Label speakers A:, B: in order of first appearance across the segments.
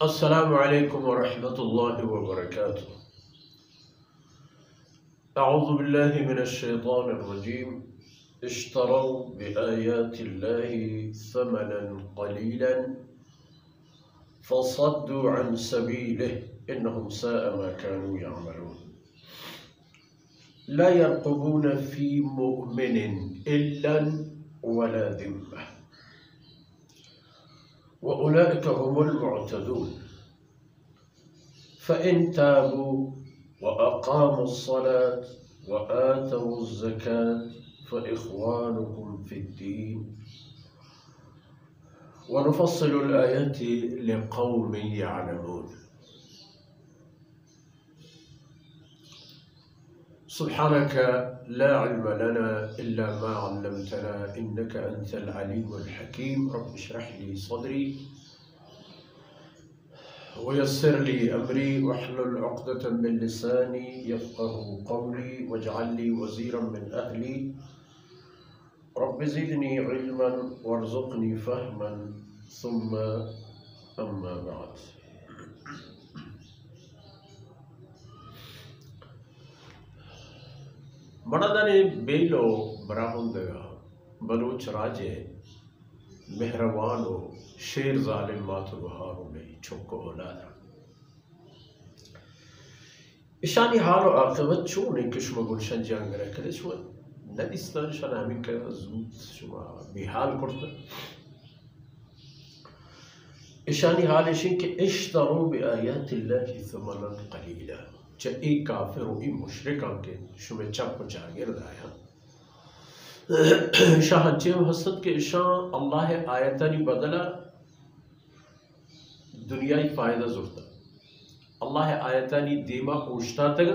A: अस्सलामु अलैकुम वरहमतुल्लाहि वबरकातुह। अऊज़ु बिल्लाहि मिनश शैतानिर रजीम। इश्तरौ बिआयातिल्लाहि समनन क़लीलन फ़सद्दू अन सबीलिहि इन्नहुम साअ मा कानू यअमलून। ला यरक़ुबून फ़ी मुअमिनिन इल्लन वला ज़िम्मा व उलाइका हुमुल मुअतदून। फ़इन ताबू व अक़ामुस्सलात व आतवुज़्ज़कात फ़इख़्वानुकुम फ़िद्दीन व नुफ़स्सिलुल आयाति लिक़ौमिन यअलमून। सुब्हानक ला इल्म लना इल्ला मा अल्लमतना इन्नका अंतल अलीमुल हकीम। रब्बि इश्रह ली सदरी व यस्सिर ली अमरी वहलुल उक़दतम मिन लिसानी यफ़क़हू क़ौली वजअल ली वज़ीरन मिन अहली। रब्बि ज़िदनी इल्मन वरज़ुक़नी फ़हमन सुम्मा अम्मा बअद। मर्दाने बेलो बराहुंदगा बलूच राजे मेहरबानो शेर ज़ालिम मातु बहारो में छुक्को औलादा इशानी हालो आक़िबत चूने किश्म गुलशन जंग रखले शो नदिस्तान शनामी का ज़ूत शुमा बिहाल करता इशानी हाल इशिन के इश्तरू बिआयातिल्लाहि समनन क़लीला। च एक काफिर और एक मुशरिकां के शुमे चप जागिर दाया शाहचे हसद के शाह अल्लाह आयतनी बदला दुनियाई फायदा जुरता अल्लाह आयतनी दीमा उश्ता तक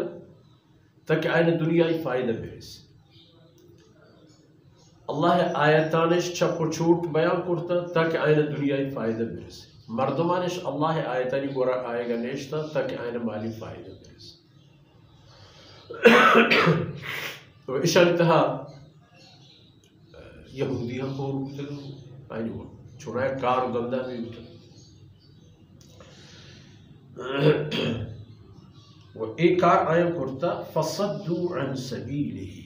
A: तक आयन दुनियाई फायदा बेस अल्लाह आयतानिश चप छूट बयान करता तक आयन दुनियाई फायदा बेस मर्दमानिश अल्लाह आयतनी गोरा आएगा नेश्ता तक आयन माली फायदा बेस। तो इशान तहा यहूदिया को आयन वो चुनाय कार गंदा भी वो एक कार आयम करता फसद्दू अन सबीलिही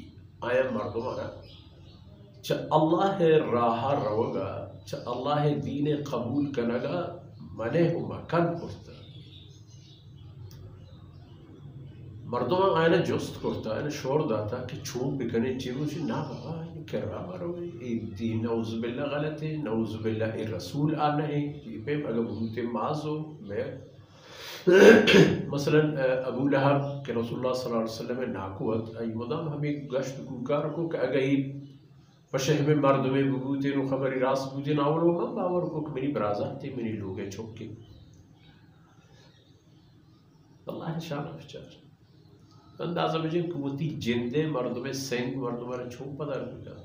A: आयम मर्दमाना च अल्लाह राह रवगा च अल्लाह दीन कबूल कनगा मने हो मकान करता मर्दों आयना जोस्त करता है शोर दाता कि छूप बिकने चीज़ ना बाबा ये करवा मारो ये दीन नौज़ुबिल्लाह गलत है नौज़ुबिल्लाह ये रसूल आना है ये पे अगर भूते माज़ो मैं मसलन अबू लहब के रसूलुल्लाह सल्लल्लाहु अलैहि वसल्लम में नाकुवत आई मदाम हमें गश्त गुकार को कि अगर ये पशे में मर्द में बबूते नो खबरी रास बूते नावलो हम बावर को मेरी बराजा थे मेरी लोगे चौके अल्लाह शान अफचार अंदाज़ा मुझे कुवती जिंदे मर्द में सेंग मर्द में छूप पता लगा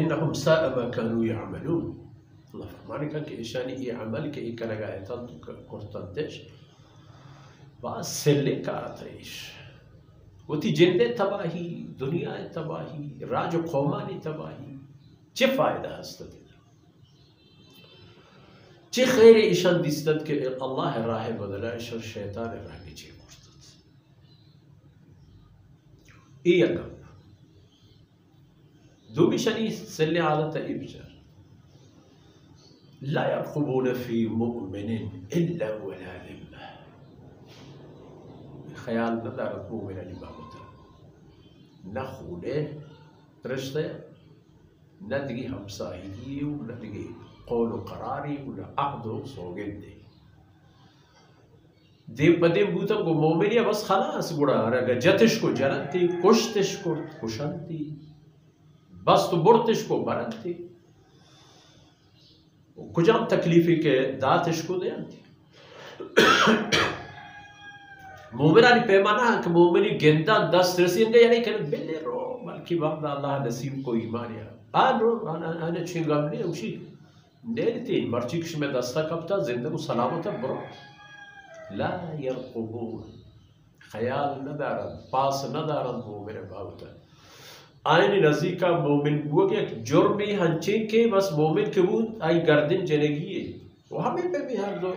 A: इन्नहुम साअ मा कानू यअमलून। अल्लाह फरमाने का कि ईशानी ये अमल के एक लगाए था तो करतंतेश बास सेले कारतैश वती जिंदे तबाही दुनिया तबाही राज कौमानी तबाही चे फायदा हस्तते चे खैर ईशान दिस्तत के अल्लाह राह बदला ईशर शैतान राह के चे करतत ई यकम दो बिशनी सेले आदत इबजार ला यरक़ुबून फ़ी मुअमिनिन इल्ला वला ज़िम्मा। ख्याल न दारत मुमिन अली बाबत न खूने रिश्ते न दिगी हमसाही न दिगी कौल करारी न अक़दो सोगंदे दे पदे बूता को मोमिनिया बस खलास गुड़ा रगा जतिश को जरनती कुश्तिश को कुशंती बस तो बुरतिश को बरनती कुजाम तकलीफी के दातिश को देंती मोमिनानी पैमाना कि मोमिनी गेंदा 10 रसींदे यानी कि बिल्ले रो बल्कि बाबा अल्लाह नसीब को ईमान या आनो आने चिंगाम ने उसी नेलती मर्चिक्स में दस्ता कपता जिंदगी सलामत ब्रो ला यरक़ुबून ख्याल न दारन पास न दारन मोमिन बाबता आयन नजी का मोमिन वो कि जुर्मी हंचे के बस मोमिन के वो आई गर्दन जनेगी है वो हमें पे भी हर दो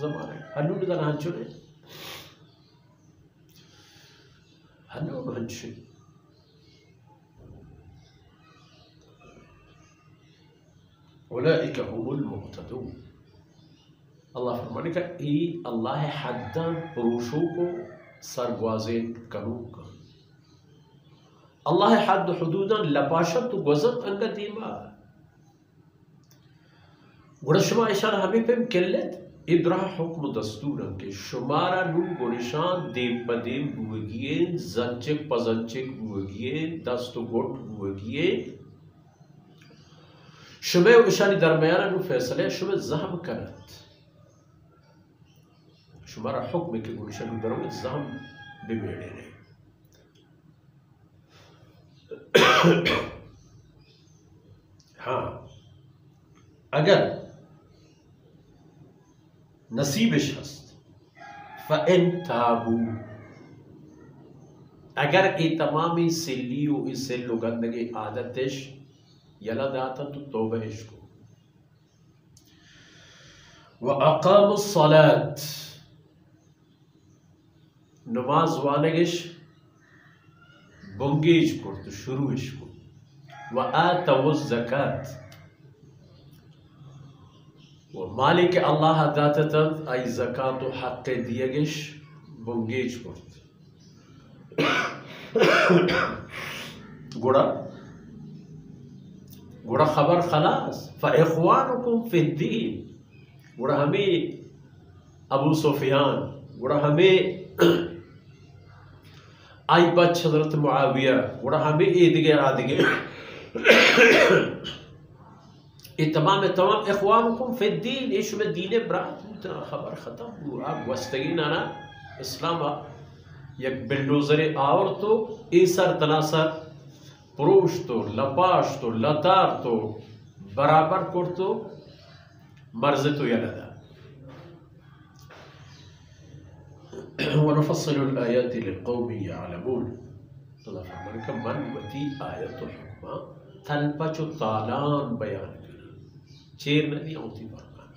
A: जमाने हन्नू दन हंचुने हन्नू हंचे उलाइका हुमुल मुहतदून। अल्लाह फरमाने का ई अल्लाह हद्दान पुरुषों को सरगवाजेन करूँ का अल्लाह हद हुदूदन लपाशत गजत अंग दीमा गुड़शमा इशार हमें पे किल्लत इब्रा हुक्म दस्तूर के शुमारा नू गुनिशान देव पदेम गुवगियेन जंचिक पजंचिक गुवगियेन दस्तु गोट गुवगियेन शुमे इशानी दरमियाना नू फैसले शुमे जहम करत शुमारा हुक्म के गुनिशान दरमियान जहम बिबेड़े ने हाँ अगर नसीबिश हस्त फ़इन ताबू अगर ए तमामी सिल्लियो इस सिल्लो गंदगी आदतिश यला दाता तो तौबा इश्को व अक़ामुस सलात नमाज वानगिश बंगेज करते शुरू इसको व आतवुज़ ज़कात व मालिक अल्लाह दाततन आई ज़कात व हक़ दियगिश बंगेज करते गुड़ा गुड़ा खबर खलास फ़इख़्वानुकुम फ़िद्दीन गुड़ा हमें अबू सुफियान गुड़ा हमें आई बच हजरत मुआविया गुड़ा हमें ईदगे आदगे ये तमाम इख़्वानुकुम फ़िद्दीन इश में दीन ब्रात उतना खबर ख़त्म हुआ वस्तगी नाना इस्लाम एक बिल्डोजर आवर तो ईसर तनासर पुरुष तो लपाश तो लतार तो बराबर कर तो मर्ज तो यलदा वनुफ़स्सिलुल आयाति लिक़ौमिन यअलमून। अल्लाह फरमाने का मन वती आयतुल हुक्मा तलपचो तालान बयान करना चेर नहीं होती फरमान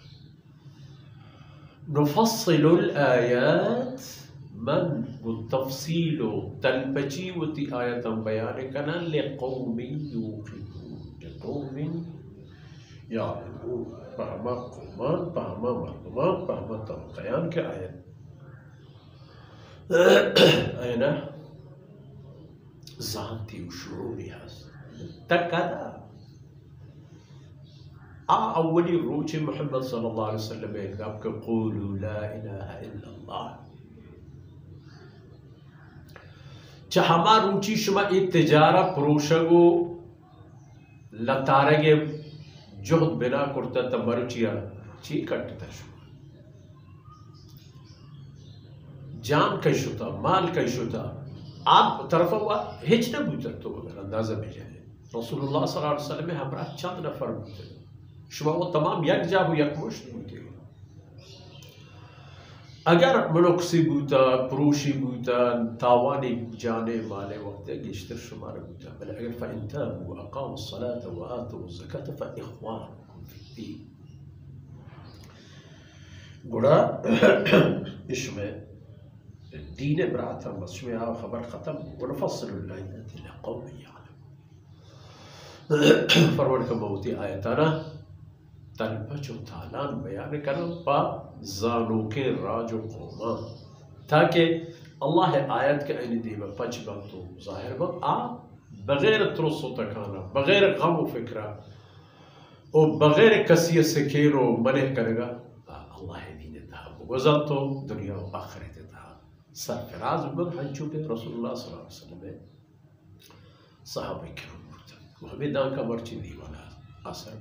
A: नुफ़स्सिलुल आयात मन वो तफसीलो तलपची वती आयतम बयान करना लिक़ौमिन युक़िनून लिक़ौमिन यअलमून पहमा कौमान पहमा मर्दमान पहमा तबक़यान के आयत أنا ذاتي وشعوري تكذا أولي روج محمد صلى الله عليه وسلم يقول قولوا لا إله إلا الله چهما روچی شما اتجارا پروشگو لطارگه جهد بنا کرتا تمرو چی کٹتا شما जान कैश होता माल कैश होता आप तरफ हुआ हिच न बुझर तो अगर अंदाजा में जाए रसूलुल्लाह सल्लल्लाहु अलैहि वसल्लम में हमरा चंद नफर बुझे शुमा वो तमाम यक जाबु यक मुश्त बुझे अगर मनोक्सी बुता प्रोशी बुता तावानी जाने माले वक्त गिश्तर शुमार बुता बल अगर फ़इन्ताबू अक़ामुस सलात व आतुज़ ज़कात फ़इख़्वानुकुम फ़िद्दीन गुड़ा इसमें दीन ब्रात मसमे आ खबर ख़त्म वनुफ़स्सिलुल आयाति लिक़ौमिन यअलमून फरमान का मौती आयताना तलपचो तालान बयान करो पा जानो के राजो कौमा ताकि अल्लाह आयत के अन दीवा पच बंतो ज़ाहिर बन आ बगैर तुरस तकाना बगैर गम व फिक्रा और बगैर कसियत से खेरो मने करेगा अल्लाह दीन दा गुज़र तो दुनिया व आखिरत सरफराज उम्मत हंचू के रसूलुल्लाह सल्लल्लाहु अलैहि वसल्लम में सहाबा किराम हमें दान का मर्ची दीवाना असर